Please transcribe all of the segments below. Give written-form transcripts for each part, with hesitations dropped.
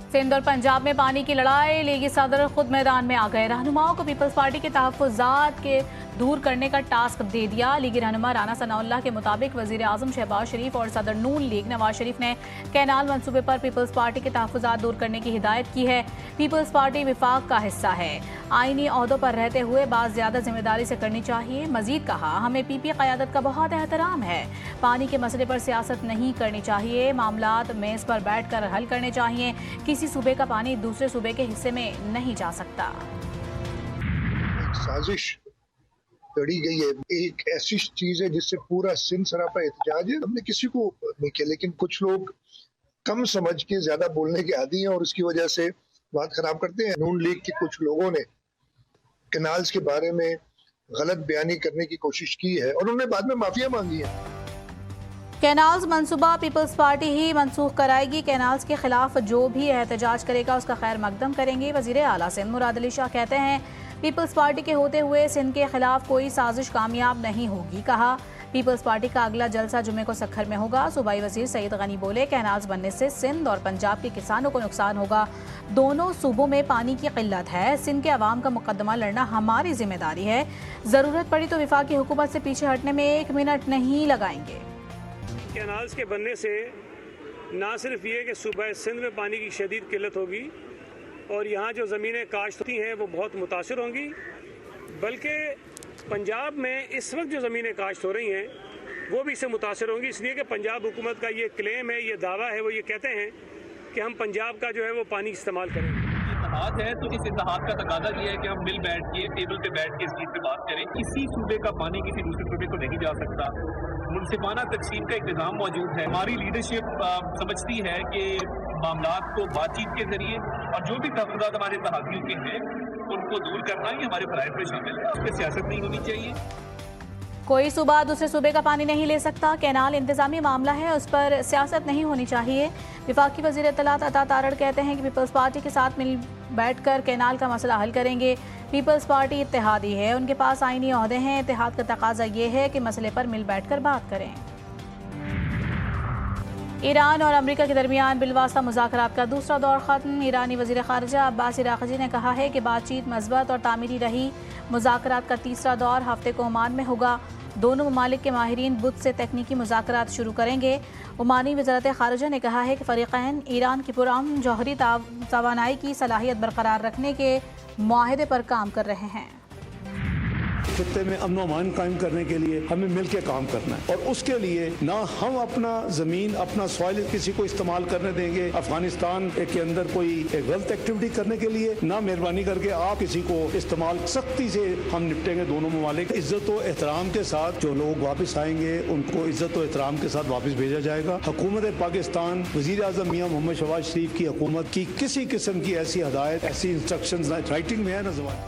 सिंध और पंजाब में पानी की लड़ाई, लीगी सदर खुद मैदान में आ गए। रहनुमाओं को पीपल्स पार्टी के तहफ्फुज़ात के दूर करने का टास्क दे दिया। लीगी रहनुमा राना सनाउल्लाह के मुताबिक वज़ीर आज़म शहबाज शरीफ और सदर नून लीग नवाज शरीफ ने कैनाल मंसूबे पर पीपल्स पार्टी के तहफ्फुज़ात दूर करने की हिदायत की है। पीपल्स पार्टी विफाक का हिस्सा है, आईनी ओहदों पर रहते हुए बात ज़्यादा जिम्मेदारी से करनी चाहिए। मजीद कहा, हमें पीपी क़यादत का बहुत एहतराम है, पानी के मसले पर सियासत नहीं करनी चाहिए, मामलात मेज़ पर बैठ कर हल करने चाहिए। किसी सूबे का पानी दूसरे सूबे के हिस्से में नहीं जा सकता। साजिश तड़ी गई है, एक ऐसी चीज है जिससे पूरा सिंध सरापा एहतजाज है। हमने किसी को नहीं किया, लेकिन कुछ लोग कम समझ के ज्यादा बोलने के आदी हैं और उसकी वजह से बात खराब करते हैं। नून लीग के कुछ लोगों ने कैनाल्स के बारे में गलत बयानी करने की कोशिश की है और उन्होंने बाद में माफिया मांगी है। कैनाल्स मंसूबा पीपल्स पार्टी ही मनसूख कराएगी। कैनाल्स के खिलाफ जो भी एहतजाज करेगा उसका खैर मकदम करेंगे। वजीर आला सिंध मुराद अली शाह कहते हैं, पीपल्स पार्टी के होते हुए सिंध के खिलाफ कोई साजिश कामयाब नहीं होगी। कहा, पीपल्स पार्टी का अगला जलसा जुमे को सक्खर में होगा। सूबाई वजीर सईद गनी बोले, कैनाल्स बनने से सिंध और पंजाब के किसानों को नुकसान होगा। दोनों सूबों में पानी की किल्लत है। सिंध के अवाम का मुकदमा लड़ना हमारी जिम्मेदारी है। जरूरत पड़ी तो विफाकी हुकूमत से पीछे हटने में 1 मिनट नहीं लगाएंगे। कैनाल्स के बनने से ना सिर्फ ये कि सूबा सिंध में पानी की शदीद किल्लत होगी और यहाँ जो ज़मीनें काश्त होती हैं वो बहुत मुतासर होंगी, बल्कि पंजाब में इस वक्त जो ज़मीनें काश्त हो रही हैं वो भी इससे मुतासर होंगी। इसलिए कि पंजाब हुकूमत का ये क्लेम है, ये दावा है, वो ये कहते हैं कि हम पंजाब का जो है वो पानी इस्तेमाल करेंगे। इत्तेहाद है तो इस इत्तेहाद का तकाजा ये है कि हम मिल बैठ के टेबल पे बैठ के इस चीज़ पे बात करें। किसी सूबे का पानी किसी दूसरे सूबे को नहीं जा सकता। मुनसिफाना तकसीम का एक निज़ाम मौजूद है। हमारी लीडरशिप समझती है कि मामलात को बातचीत के जरिए और जो भी तहफ़्फ़ुज़ात हमारे इत्तेहादियों के हैं उनको दूर करना ही हमारे फ़राइज़ में शामिल है। उस पर सियासत नहीं होनी चाहिए। कोई सूबा दूसरे सूबे का पानी नहीं ले सकता। कैनाल इंतजामी मामला है, उस पर सियासत नहीं होनी चाहिए। विफाकी वज़ीर इत्तलात अता तारड़ कहते हैं कि पीपल्स पार्टी के साथ मिल बैठकर कैनाल का मसला हल करेंगे। पीपल्स पार्टी इत्तेहादी है, उनके पास आईनी ओहदे हैं। इत्तेहाद का तकाजा ये है कि मसले पर मिल बैठकर बात करें। ईरान और अमेरिका के दरमियान बिलवास्ता मुज़ाकरात का दूसरा दौर ख़त्म। ईरानी वज़ीर ख़ारिजा अब्बास इराक़ची ने कहा है कि बातचीत मज़बूत और तामीरी रही। मुज़ाकरात का तीसरा दौर हफ्ते को ओमान में होगा। दोनों ममालिक के माहिरीन बुध से तकनीकी मुज़ाकरात शुरू करेंगे। ओमानी वज़ारत ख़ारिजा ने कहा है कि फ़रीक़ैन ईरान की पुरअमन जौहरी तवानाई की सलाहियत बरकरार रखने के मुआहदे पर काम कर रहे हैं। खित्ते में अमन अमान कायम करने के लिए हमें मिल के काम करना है और उसके लिए ना हम अपना ज़मीन अपना सॉइल किसी को इस्तेमाल करने देंगे अफगानिस्तान के अंदर कोई गलत एक्टिविटी करने के लिए, ना मेहरबानी करके आप किसी को इस्तेमाल। सख्ती से हम निपटेंगे दोनों ममालिक। इज्जत व एहतराम के साथ जो लोग वापस आएंगे उनको इज्जत व एहतराम के साथ वापस भेजा जाएगा। हुकूमत पाकिस्तान वज़ीर आज़म मियां मोहम्मद शहबाज शरीफ की हुकूमत की किसी किस्म की ऐसी हदायत ऐसी इंस्ट्रक्शंस राइटिंग में है ना ज़बान।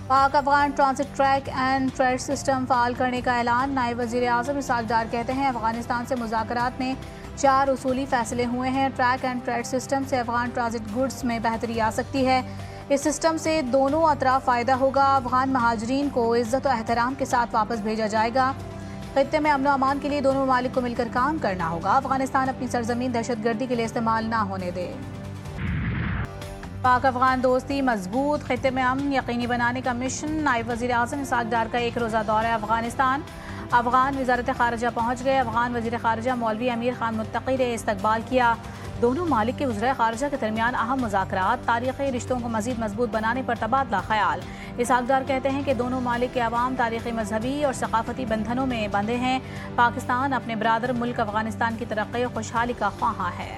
पाक Afghan transit track and trade system fall करने का ऐलान। नायब वज़ीर आज़म इसहाक़ डार कहते हैं, अफगानिस्तान से मुज़ाकरात में 4 उसूली फ़ैसले हुए हैं। ट्रैक एंड ट्रेड सिस्टम से अफगान ट्रांजिट गुड्स में बेहतरी आ सकती है। इस सिस्टम से दोनों अतराफ फ़ायदा होगा। अफगान महाजरीन को इज़्ज़त और एहतराम के साथ वापस भेजा जाएगा। खित्ते में अमन अमान के लिए दोनों ममालिक को मिलकर काम करना होगा। अफगानिस्तान अपनी सरजमीन दहशतगर्दी के लिए इस्तेमाल ना होने दे। पाक अफगान दोस्ती मजबूत, खित्ते में अमन यकीनी बनाने का मिशन। नायब वज़ीर आज़म इसहाक़ डार का 1 रोज़ा दौरा अफगानिस्तान। अफगान वज़ारत ख़ारिजा पहुँच गए। अफगान वज़ीर ख़ारिजा मौलवी अमीर खान मुत्तक़ी ने इस्तकबाल किया। दोनों मालिक के वज़ीर ख़ारिजा के दरमियान अहम मुज़ाकरात, तारीख़ी रिश्तों को मज़ीद मजबूत बनाने पर तबादला ख्याल। इसहाक़ डार कहते हैं कि दोनों मालिक के अवाम तारीख़ी, मजहबी और सक़ाफ़ती बंधनों में बंधे हैं। पाकिस्तान अपने बरादर मुल्क अफ़गानिस्तान की तरक्की और खुशहाली का ख्वाहां है।